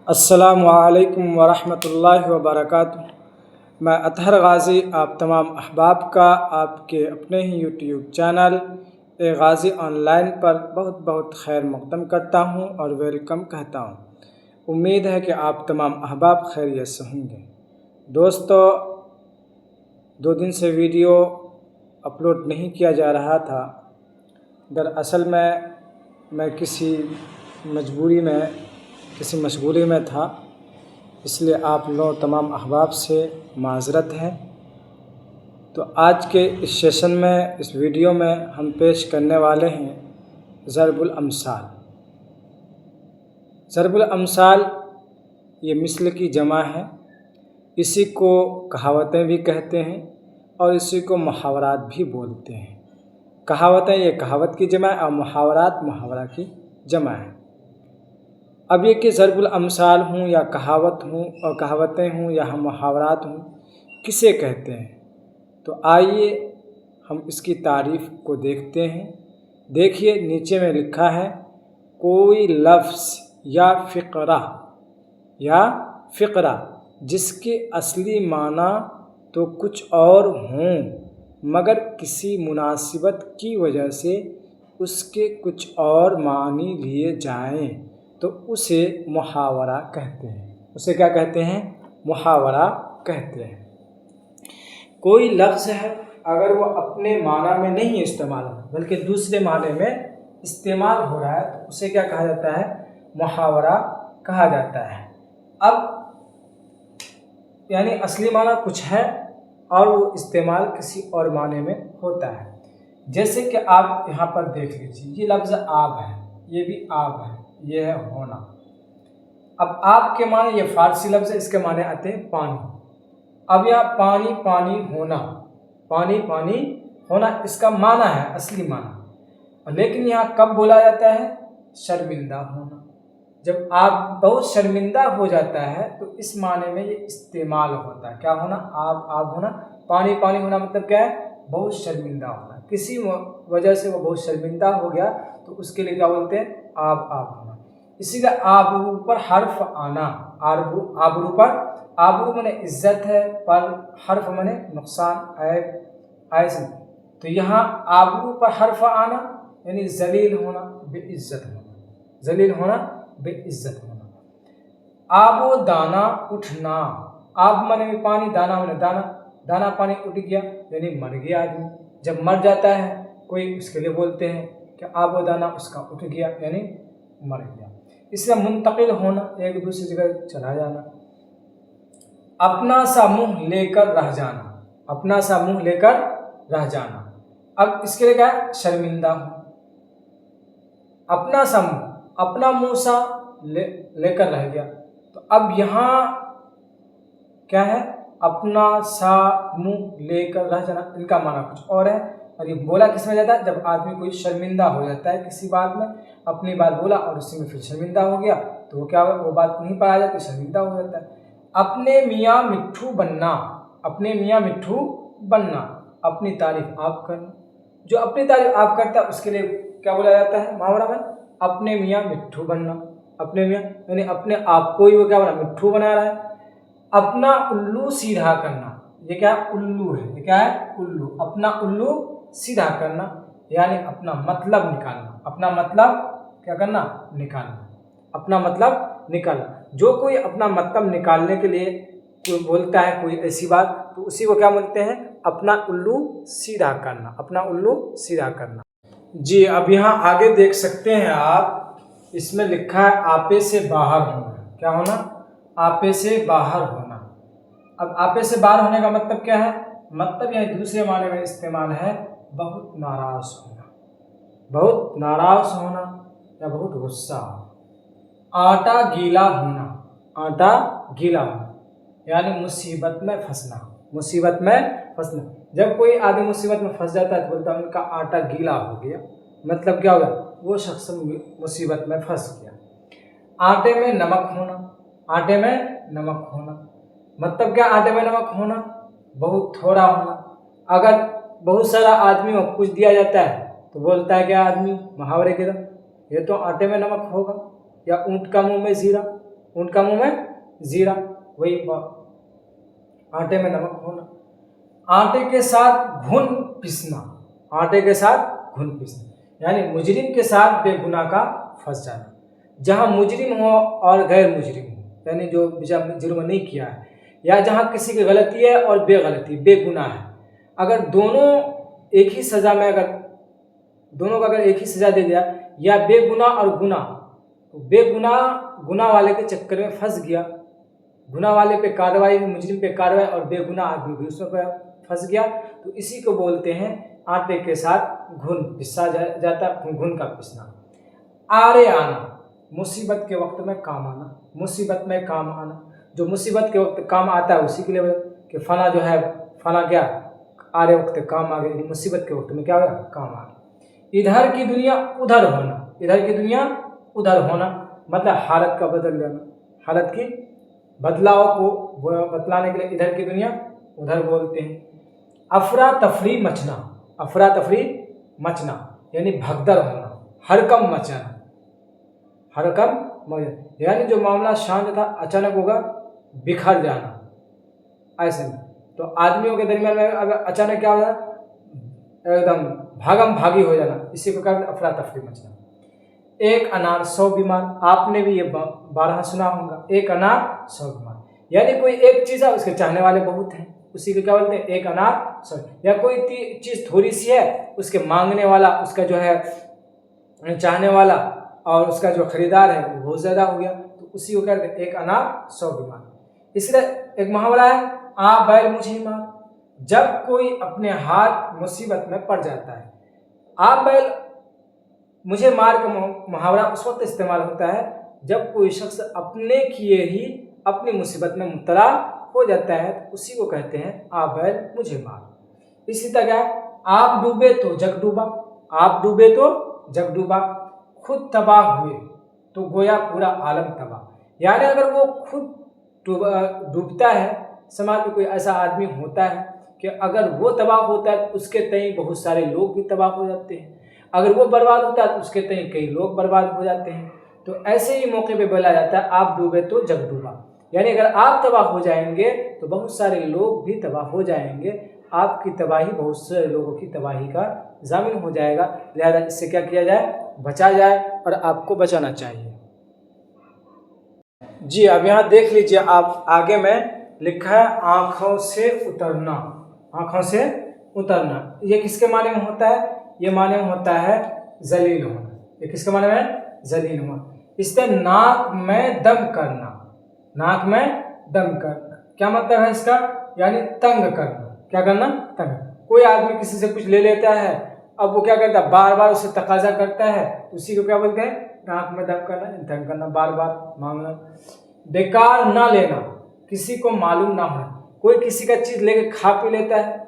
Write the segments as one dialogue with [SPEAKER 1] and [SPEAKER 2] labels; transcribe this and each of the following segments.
[SPEAKER 1] السلام علیکم ورحمۃ اللہ وبرکاتہ۔ میں اطہر غازی آپ تمام احباب کا آپ کے اپنے ہی YouTube channel Ghazi online پر بہت بہت خیر مقدم کرتا ہوں اور ویلکم کہتا ہوں۔ امید ہے کہ آپ تمام احباب خیریت سے ہوں گے۔ دوستو، 2 دن سے ویڈیو اپلوڈ نہیں کیا جا رہا تھا۔ دراصل میں کسی مشغولی میں تھا، اس لیے آپ لوگ تمام احباب سے معذرت ہے۔ تو آج کے اس سیشن میں، اس ویڈیو میں ہم پیش کرنے والے ہیں ضرب الامثال۔ ضرب الامثال یہ مثل کی جمع ہے۔ اسی کو کہاوتیں بھی کہتے ہیں اور اسی کو محاورات بھی بولتے ہیں۔ کہاوتیں یہ کہاوت کی جمع ہے اور محاورات محاورہ کی جمع ہے۔ اب یہ کہ ضرب الامثال ہوں یا کہاوت ہوں اور کہاوتیں ہوں یا محاورات ہوں، کسے کہتے ہیں؟ تو آئیے ہم اس کی تعریف کو دیکھتے ہیں۔ دیکھیے نیچے میں لکھا ہے، کوئی لفظ یا فقرہ جس کے اصلی معنی تو کچھ اور ہوں مگر کسی مناسبت کی وجہ سے اس کے کچھ اور معنی لیے جائیں تو اسے محاورہ کہتے ہیں۔ اسے کیا کہتے ہیں؟ محاورہ کہتے ہیں۔ کوئی لفظ ہے، اگر وہ اپنے معنی میں نہیں استعمال ہو بلکہ دوسرے معنی میں استعمال ہو رہا ہے تو اسے کیا کہا جاتا ہے؟ محاورہ کہا جاتا ہے۔ اب یعنی اصلی معنی کچھ ہے اور وہ استعمال کسی اور معنی میں ہوتا ہے۔ جیسے کہ آپ یہاں پر دیکھ لیجیے، یہ لفظ آب ہے، یہ بھی آب ہے، یہ ہے ہونا۔ اب آب کے معنی، یہ فارسی لفظ ہے، اس کے معنی آتے ہیں پانی۔ اب یہاں پانی پانی ہونا، پانی پانی ہونا اس کا معنی ہے، اصلی معنی۔ لیکن یہاں کب بولا جاتا ہے؟ شرمندہ ہونا۔ جب آپ بہت شرمندہ ہو جاتا ہے تو اس معنی میں یہ استعمال ہوتا ہے۔ کیا ہونا؟ آب ہونا۔ پانی پانی ہونا مطلب کیا ہے؟ بہت شرمندہ ہونا۔ کسی وجہ سے وہ بہت شرمندہ ہو گیا تو اس کے لیے کیا بولتے ہیں؟ آب ہونا۔ اسی طرح آبرو پر حرف آنا، آبرو پر، آبرو منے عزت ہے، پر حرف منے نقصان، عیب، ایسے۔ تو یہاں آبرو پر حرف آنا یعنی ذلیل ہونا، بے عزت ہونا، ذلیل ہونا، بے عزت ہونا۔ آب و دانا اٹھنا، آب منے پانی، دانا منے دانا، دانا پانی اٹھ گیا یعنی مر گیا آدمی۔ جب مر جاتا ہے کوئی، اس کے لیے بولتے ہیں کہ آب و دانا اس کا اٹھ گیا یعنی مر گیا۔ اس سے منتقل ہونا، ایک دوسری جگہ چلا جانا۔ اپنا سا منہ لے کر رہ جانا، اپنا سا منہ لے کر رہ جانا۔ اب اس کے لیے کیا ہے؟ شرمندہ ہو۔ اپنا سا منہ، اپنا منہ سا لے کر رہ گیا، تو اب یہاں کیا ہے؟ اپنا سا منہ لے کر رہ جانا، ان کا معنی کچھ اور ہے۔ اور یہ بولا کس میں جاتا ہے؟ جب آدمی کوئی شرمندہ ہو جاتا ہے کسی بات میں، اپنی بات بولا اور اسی میں پھر شرمندہ ہو گیا تو وہ کیا، وہ بات نہیں پایا جاتی، شرمندہ ہو جاتا ہے۔ اپنے میاں مٹھو بننا، اپنے میاں مٹھو بننا، اپنی تعریف آپ کرنا۔ جو اپنی تعریف آپ کرتا ہے اس کے لیے کیا بولا جاتا ہے محاورہ میں؟ اپنے میاں مٹھو بننا۔ اپنے میاں یعنی اپنے آپ کو ہی وہ کیا بنا؟ مٹھو بنا رہا ہے۔ اپنا الو سیدھا کرنا، یہ کیا الو ہے؟ یہ کیا ہے؟ الو۔ اپنا الو سیدھا کرنا یعنی اپنا مطلب نکالنا، اپنا مطلب کیا کرنا؟ نکالنا، اپنا مطلب نکالنا۔ جو کوئی اپنا مطلب نکالنے کے لیے کوئی بولتا ہے کوئی ایسی بات تو اسی کو کیا بولتے ہیں؟ اپنا الو سیدھا کرنا، اپنا الو سیدھا کرنا۔ جی اب یہاں آگے دیکھ سکتے ہیں آپ، اس میں لکھا ہے آپے سے باہر ہونا۔ کیا ہونا؟ آپے سے باہر ہونا۔ اب آپے سے باہر ہونے کا مطلب کیا ہے؟ مطلب یعنی دوسرے معنی میں استعمال ہے بہت ناراض ہونا، بہت ناراض ہونا یا بہت غصہ ہونا۔ آٹا گیلا ہونا، آٹا گیلا ہونا یعنی مصیبت میں پھنسنا، مصیبت میں پھنسنا۔ جب کوئی آدمی مصیبت میں پھنس جاتا ہے تو بولتا ہے ان کا آٹا گیلا ہو گیا، مطلب کیا ہوگا؟ وہ شخص مصیبت میں پھنس گیا۔ آٹے میں نمک ہونا، آٹے میں نمک ہونا مطلب کیا؟ آٹے میں نمک ہونا بہت تھوڑا ہونا۔ اگر بہت سارا آدمی کو کچھ دیا جاتا ہے تو بولتا ہے کیا آدمی محاورے کی طرح، یہ تو آٹے میں نمک ہوگا، یا اونٹ کا منہ میں زیرہ، उनका मुंह में जीरा, वही आटे में नमक होना। आटे के साथ घुन पिसना, आटे के साथ घुन पिसना, यानी मुजरिम के साथ बेगुनाह का फंस जाना। जहाँ मुजरिम हो और गैर मुजरिम हो, यानी जो बेचारा जुर्म नहीं किया है, या जहाँ किसी की गलती है और बेगलती बेगुनाह है, अगर दोनों एक ही सज़ा में, अगर दोनों का अगर एक ही सज़ा दे दिया, या बेगुनाह और गुनाह, तो बेगुनाह गुनाह वाले के चक्कर में फंस गया, गुनाह वाले पे कार्रवाई, मुजरिम पे कार्रवाई, और बेगुनाह आदमी भी उसमें फंस गया, तो इसी को बोलते हैं आटे के साथ घुन पिसा जाता, घुन का पिसना। आरे आना, मुसीबत के वक्त में काम आना, मुसीबत में काम आना, जो मुसीबत के वक्त काम आता है उसी के लिए कि फला जो है, फला क्या आरे वक्त काम आ गया, मुसीबत के वक्त में क्या होगा, काम आ गया। इधर की दुनिया उधर होना, इधर की दुनिया उधर होना मतलब हालत का बदल जाना, हालत की बदलाव को बतलाने के लिए इधर की दुनिया उधर बोलते हैं। अफरा तफरी मचना, अफरा तफरी मचना यानी भगदड़ होना, हरकम मचाना, हरकम यानी जो मामला शांत था अचानक होगा बिखर जाना, ऐसे में। तो आदमियों के दरमियान में अगर अचानक क्या हो जाना, एकदम भागम भागी हो जाना, इसी को कहते हैं अफरा तफरी मचना। एक अनार 100 बीमार, आपने भी ये 12 सुना होगा, एक अनार 100 बीमार, यानी कोई एक चीज़ है उसके चाहने वाले बहुत हैं, उसी को क्या बोलते हैं, एक अनार 100। या कोई चीज़ थोड़ी सी है, उसके मांगने वाला, उसका जो है चाहने वाला और उसका जो खरीदार है वो बहुत ज़्यादा हो गया, तो उसी को कहते हैं एक अनार 100 बीमार। इसलिए एक मुहावरा है, आ बैल मुझे मार, जब कोई अपने हाथ मुसीबत में पड़ जाता है। आ बैल मुझे मार का मुहावरा उस वक्त इस्तेमाल होता है जब कोई शख्स अपने किए ही अपनी मुसीबत में मुब्तला हो जाता है, तो उसी को कहते हैं आ बैल मुझे मार। इसी तरह आप डूबे तो जग डूबा, आप डूबे तो जग डूबा, खुद तबाह हुए तो गोया पूरा आलम तबाह, यानी अगर वो खुद डूबता है, समाज में कोई ऐसा आदमी होता है कि अगर वो तबाह होता है तो उसके तय बहुत सारे लोग भी तबाह हो जाते हैं, अगर वो बर्बाद होता है तो उसके तय कई लोग बर्बाद हो जाते हैं। तो ऐसे ही मौके पे बोला जाता है आप डूबे तो जग डूबा, यानी अगर आप तबाह हो जाएंगे तो बहुत सारे लोग भी तबाह हो जाएंगे, आपकी तबाही बहुत सारे लोगों की तबाही का ज़ामिन हो जाएगा। लिहाजा इससे क्या किया जाए, बचा जाए, और आपको बचाना चाहिए। जी अब यहाँ देख लीजिए, आप आगे में लिखा है आँखों से उतरना, आँखों से उतरना, ये किसके माने में होता है, ये माने में होता है जलील होना, ये किसके माने में, जलील होना। इससे नाक में दम करना, नाक में दम करना क्या मतलब है इसका, यानी तंग करना, क्या करना, तंग। कोई आदमी किसी से कुछ ले लेता है, अब वो क्या करता है, बार बार उसे तकाजा करता है, उसी को क्या बोलते हैं, नाक में दम करना, तंग करना, बार बार मांगना। बेकार ना लेना, किसी को मालूम ना होना, कोई किसी का चीज़ लेके खा पी लेता है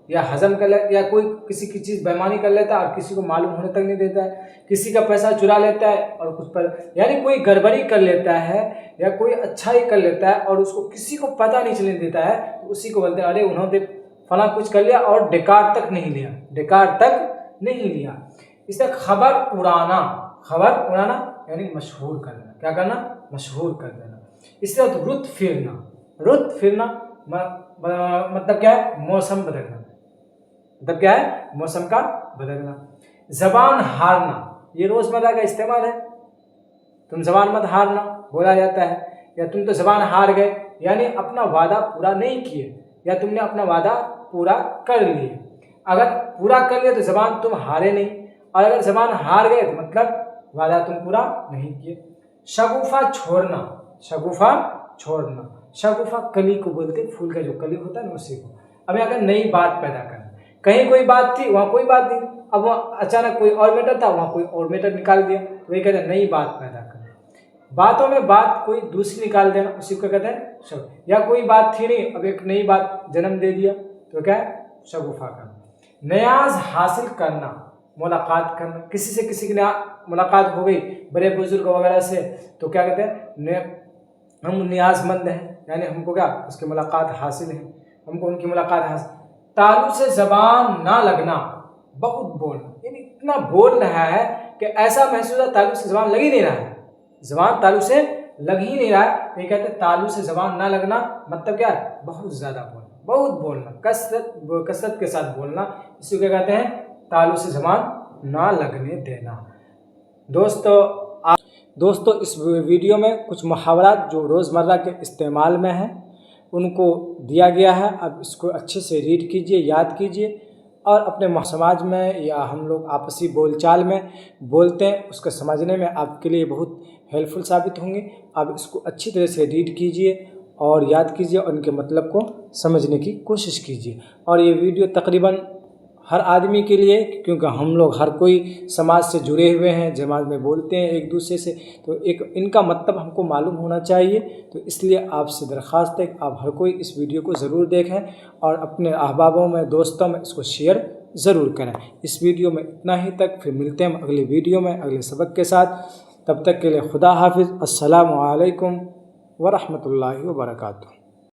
[SPEAKER 1] या हजम कर लेता, या कोई किसी की चीज़ बेईमानी कर लेता है और किसी को मालूम होने तक नहीं देता है, किसी का पैसा चुरा लेता है और कुछ पर, यानी कोई गड़बड़ी कर लेता है या कोई अच्छाई कर लेता है और उसको किसी को पता नहीं चलने देता है, तो उसी को बोलते हैं अरे उन्होंने फला कुछ कर लिया और डेकार तक नहीं लिया, डेकार तक नहीं लिया। इससे खबर उड़ाना, खबर उड़ाना यानी मशहूर कर देना, क्या करना, मशहूर कर देना। इससे रुत फिरना, रुत फिरना मतलब क्या है, मौसम बदलना, मतलब क्या है, मौसम का बदलना। जबान हारना, ये रोजमर्रा का इस्तेमाल है, तुम जबान मत हारना बोला जाता है, या तुम तो जबान हार गए, यानी अपना वादा पूरा नहीं किए, या तुमने अपना वादा पूरा कर लिए। अगर पूरा कर लिया तो जबान तुम हारे नहीं, और अगर जबान हार गए तो मतलब वादा तुम पूरा नहीं किए। शगुफा छोड़ना, शगुफा छोड़ना, शगुफा कली को बोलते, फूल का जो कली होता है ना उसी को। अब अगर नई बात पैदा करना, कहीं कोई बात थी वहाँ कोई बात नहीं, अब वहाँ अचानक कोई और मैटर था वहाँ कोई और मैटर निकाल दिया, तो वही कहते हैं नई बात पैदा करना। बातों में बात कोई दूसरी निकाल देना, उसी को कहते हैं शगुफा। या कोई बात थी नहीं, अब एक नई बात जन्म दे दिया, तो क्या है, शगुफा करना। न्याज हासिल करना, मुलाकात करना, किसी से किसी की मुलाकात हो गई बड़े बुजुर्ग वगैरह से, तो क्या कहते हैं, हम न्याजमंद हैं, यानी हमको क्या उसकी मुलाकात हासिल है, हमको उनकी मुलाकात हासिल। तालू से जबान ना लगना, बहुत बोलना, यानी इतना बोल रहा है कि ऐसा महसूस है तालू से जबान लग ही नहीं रहा है, जबान तालू से लग ही नहीं रहा है, ये कहते हैं तालू से ज़बान ना लगना, मतलब क्या है, बहुत ज़्यादा बोलना, बहुत बोलना, कसरत के साथ बोलना, इसी को क्या कहते हैं, तालू से ज़बान ना लगने देना। दोस्तों इस वीडियो में कुछ मुहावरात जो रोज़मर्रा के इस्तेमाल में हैं उनको दिया गया है। अब इसको अच्छे से रीड कीजिए, याद कीजिए, और अपने समाज में या हम लोग आपसी बोलचाल में बोलते हैं उसको समझने में आपके लिए बहुत हेल्पफुल साबित होंगे। अब इसको अच्छी तरह से रीड कीजिए और याद कीजिए और उनके मतलब को समझने की कोशिश कीजिए। और ये वीडियो तकरीबन हर आदमी के लिए, क्योंकि हम लोग हर कोई समाज से जुड़े हुए हैं, जमात में बोलते हैं एक दूसरे से, तो एक इनका मतलब हमको मालूम होना चाहिए। तो इसलिए आपसे दरख्वास्त है कि आप हर कोई इस वीडियो को ज़रूर देखें और अपने अहबाबों में, दोस्तों में इसको शेयर ज़रूर करें। इस वीडियो में इतना ही तक, फिर मिलते हैं अगले वीडियो में अगले सबक के साथ। तब तक के लिए खुदा हाफिज़। अस्सलामु अलैकुम व रहमतुल्लाहि व बरकातुहू।